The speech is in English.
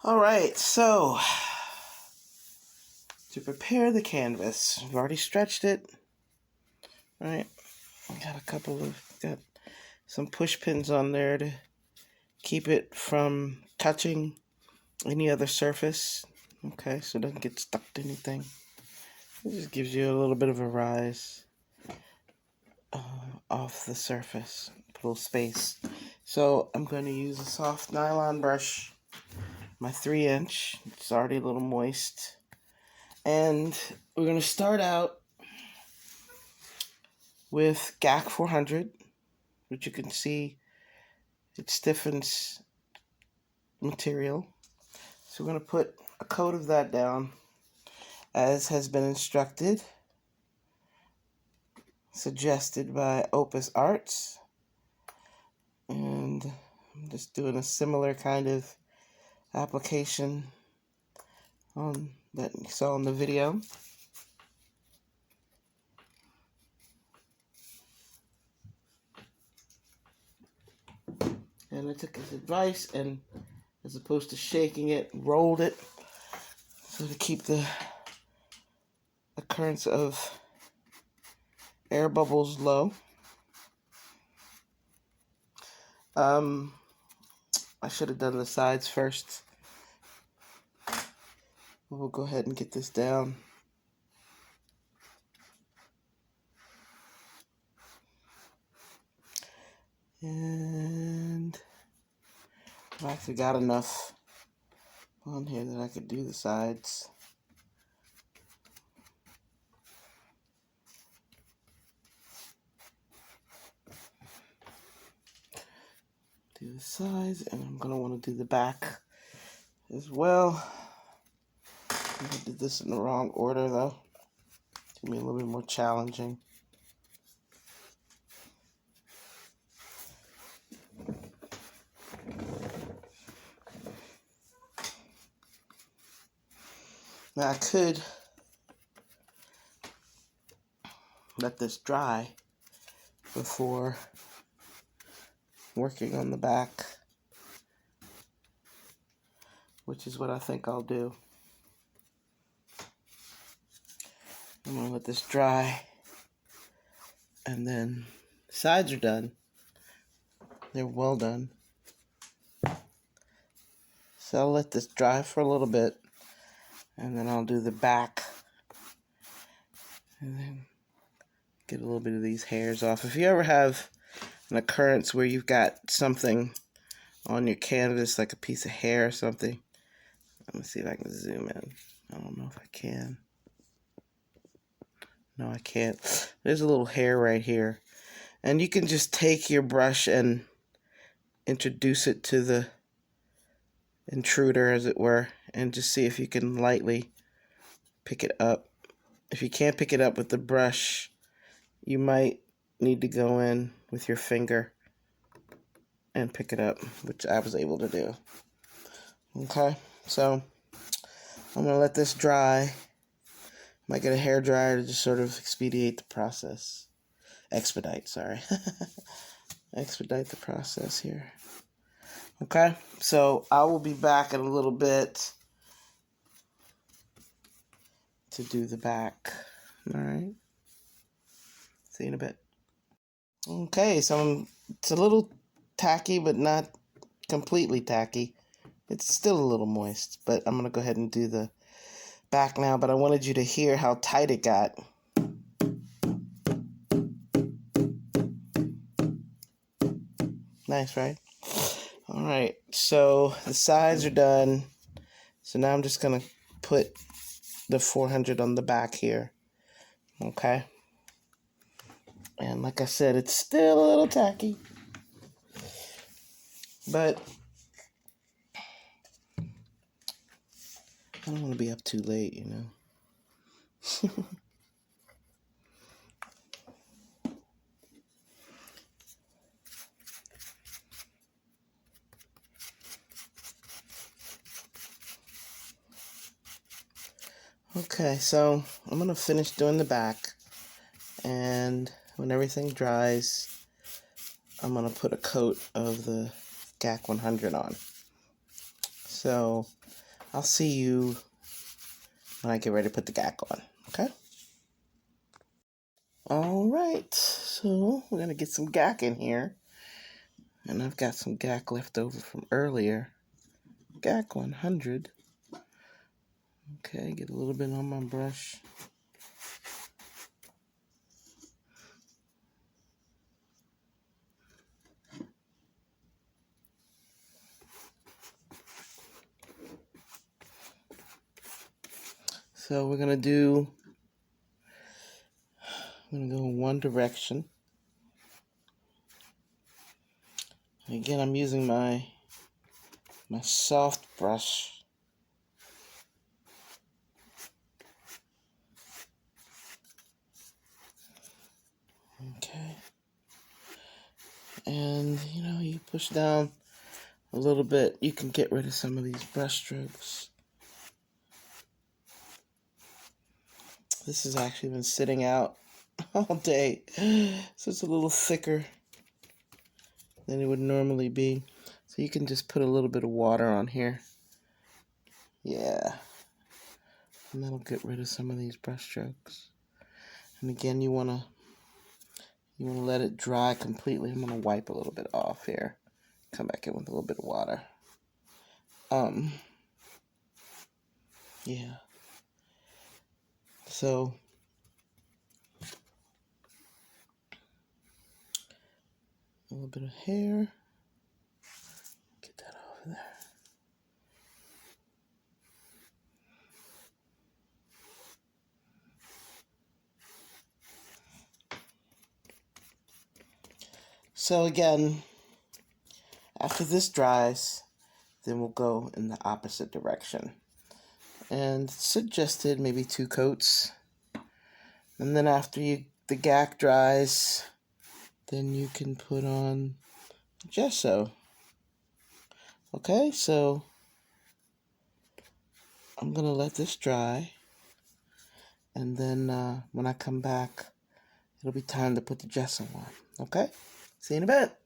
All right, so to prepare the canvas, I've already stretched it. All right, got some push pins on there to keep it from touching any other surface. Okay, so it doesn't get stuck to anything. It just gives you a little bit of a rise off the surface, a little space. So I'm going to use a soft nylon brush, my 3-inch. It's already a little moist. And we're going to start out with GAC 400, which you can see it stiffens material. So we're going to put a coat of that down as has been instructed, suggested by Opus Arts. And I'm just doing a similar kind of application that you saw in the video. And I took his advice and, as opposed to shaking it, rolled it so to keep the occurrence of air bubbles low. I should have done the sides first. We'll go ahead and get this down. And I've actually got enough on here that I could do the sides. Do the sides, and I'm going to want to do the back as well. I did this in the wrong order though. It's going to be a little bit more challenging. Now I could let this dry before working on the back, which is what I think I'll do. I'm going to let this dry, and then the sides are done. They're well done. So I'll let this dry for a little bit, and then I'll do the back, and then get a little bit of these hairs off. If you ever have an occurrence where you've got something on your canvas, like a piece of hair or something, let me see if I can zoom in. I don't know if I can. No, I can't. There's a little hair right here. And you can just take your brush and introduce it to the intruder, as it were, and just see if you can lightly pick it up. If you can't pick it up with the brush, you might need to go in with your finger and pick it up, which I was able to do. Okay, so I'm going to let this dry. Might get a hair dryer to just sort of expedite the process. Expedite the process here. Okay, so I will be back in a little bit to do the back. All right. See you in a bit. Okay, so it's a little tacky, but not completely tacky. It's still a little moist, but I'm going to go ahead and do the back now. But I wanted you to hear how tight it got. Nice, right? All right, so the sides are done. So now I'm just going to put the 400 on the back here. Okay? And like I said, it's still a little tacky. But I don't want to be up too late, you know. Okay, so I'm going to finish doing the back, and when everything dries, I'm going to put a coat of the GAC 100 on. So I'll see you when I get ready to put the GAC on, okay? All right, so we're gonna get some GAC in here. And I've got some GAC left over from earlier. GAC 100. Okay, get a little bit on my brush. So we're gonna go in one direction. Again, I'm using my soft brush. Okay. And you push down a little bit, you can get rid of some of these brush strokes. This has actually been sitting out all day, so it's a little thicker than it would normally be. So you can just put a little bit of water on here. Yeah. And that'll get rid of some of these brush strokes. And again, you wanna let it dry completely. I'm gonna wipe a little bit off here. Come back in with a little bit of water. Yeah. So a little bit of hair. Get that over there. So again, after this dries, then we'll go in the opposite direction. And suggested maybe 2 coats. And then after the GAC dries, then you can put on gesso. Okay, so I'm gonna let this dry, and then when I come back, it'll be time to put the gesso on. Okay, see you in a bit.